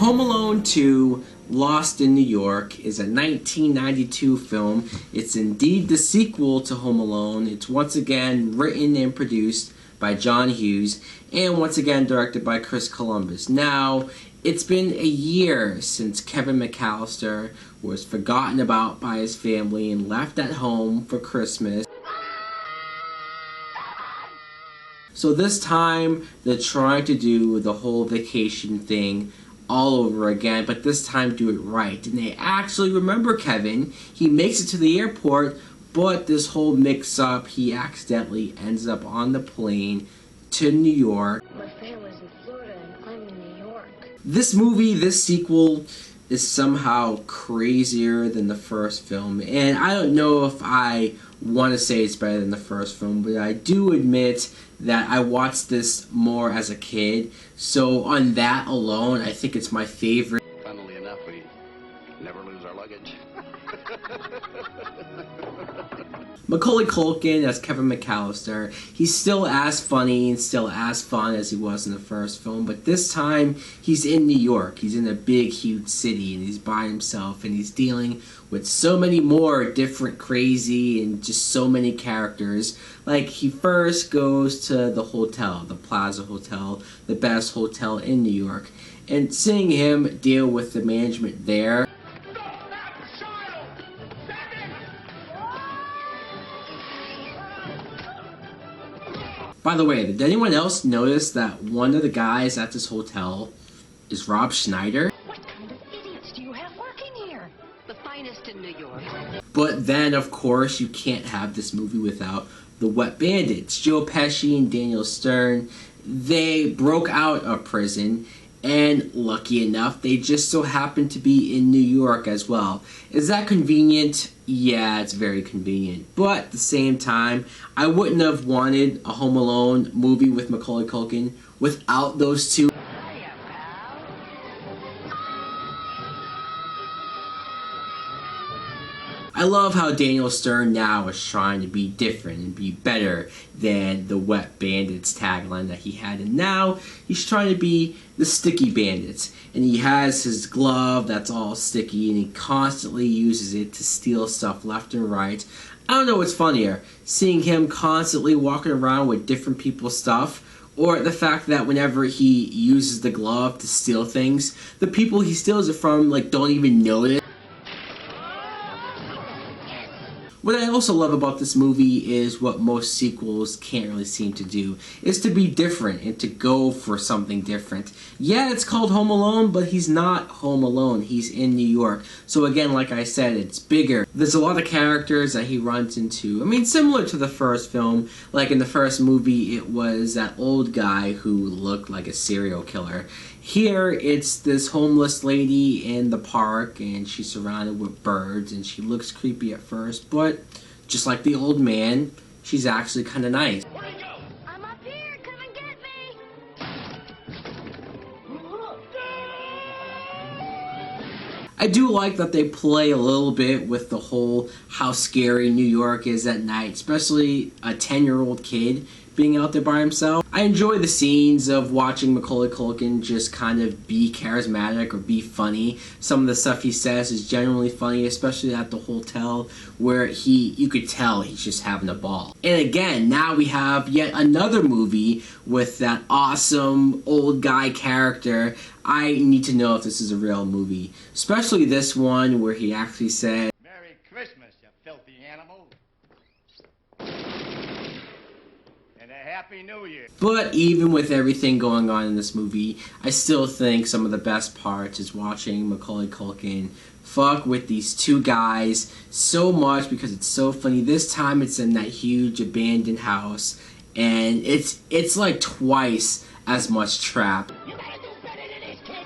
Home Alone 2 Lost in New York is a 1992 film. It's indeed the sequel to Home Alone. It's once again written and produced by John Hughes and once again directed by Chris Columbus. Now, it's been a year since Kevin McAllister was forgotten about by his family and left at home for Christmas. So this time, they're trying to do the whole vacation thing all over again, but this time do it right. And they actually remember Kevin. He makes it to the airport, but this whole mix-up, he accidentally ends up on the plane to New York. My family's in Florida and I'm in New York. This movie, this sequel, is somehow crazier than the first film. And I don't know if I want to say it's better than the first film, but I do admit that I watched this more as a kid. So on that alone, I think it's my favorite. Funnily enough, we never lose our luggage. Macaulay Culkin as Kevin McAllister, he's still as funny and still as fun as he was in the first film, but this time he's in New York. He's in a big, huge city, and he's by himself, and he's dealing with so many more different crazy and just so many characters. Like, he first goes to the hotel, the Plaza Hotel, the best hotel in New York, and seeing him deal with the management there. By the way, did anyone else notice that one of the guys at this hotel is Rob Schneider? What kind of idiots do you have working here? The finest in New York. But then, of course, you can't have this movie without the Wet Bandits. Joe Pesci and Daniel Stern, they broke out of prison, and lucky enough, they just so happened to be in New York as well. Is that convenient? Yeah, it's very convenient. But at the same time, I wouldn't have wanted a Home Alone movie with Macaulay Culkin without those two. I love how Daniel Stern now is trying to be different and be better than the Wet Bandits tagline that he had. And now he's trying to be the Sticky Bandits. And he has his glove that's all sticky and he constantly uses it to steal stuff left and right. I don't know what's funnier, seeing him constantly walking around with different people's stuff, or the fact that whenever he uses the glove to steal things, the people he steals it from don't even notice. What I also love about this movie is what most sequels can't really seem to do, is to be different and to go for something different. Yeah, it's called Home Alone, but he's not home alone. He's in New York. So again, like I said, it's bigger. There's a lot of characters that he runs into. I mean, similar to the first film. Like in the first movie, it was that old guy who looked like a serial killer. Here, it's this homeless lady in the park, and she's surrounded with birds, and she looks creepy at first, but just like the old man, she's actually kind of nice. Where'd he go? I'm up here. Come and get me. I do like that they play a little bit with the whole how scary New York is at night, especially a 10-year-old kid being out there by himself. I enjoy the scenes of watching Macaulay Culkin just kind of be charismatic or be funny. Some of the stuff he says is genuinely funny, especially at the hotel where you could tell he's just having a ball. And again, now we have yet another movie with that awesome old guy character. I need to know if this is a real movie, especially this one where he actually said, "Merry Christmas, you filthy animal. And a Happy New Year." But even with everything going on in this movie, I still think some of the best parts is watching Macaulay Culkin fuck with these two guys so much because it's so funny. This time it's in that huge abandoned house, and it's like twice as much trap. You gotta do better than this, kid.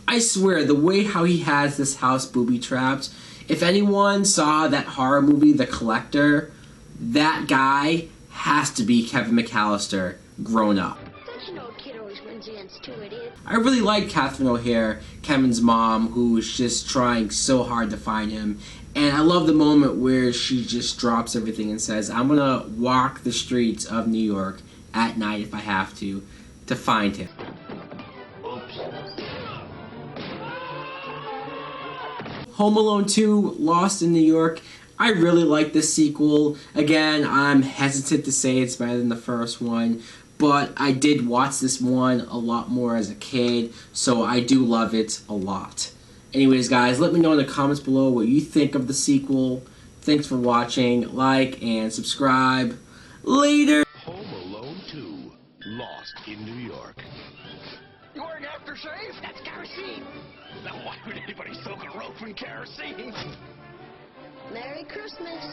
I swear, the way how he has this house booby-trapped, if anyone saw that horror movie, The Collector, that guy has to be Kevin McAllister grown up. Don't you know a kid always wins against two idiots? I really like Catherine O'Hare, Kevin's mom, who is just trying so hard to find him. And I love the moment where she just drops everything and says, I'm gonna walk the streets of New York at night if I have to find him. Oops. Home Alone 2, Lost in New York. I really like this sequel. Again, I'm hesitant to say it's better than the first one, but I did watch this one a lot more as a kid, so I do love it a lot. Anyways, guys, let me know in the comments below what you think of the sequel. Thanks for watching. Like and subscribe. Later! Home Alone 2, Lost in New York. You wearing aftershave? That's kerosene. Now why would anybody soak a rope in kerosene? Merry Christmas.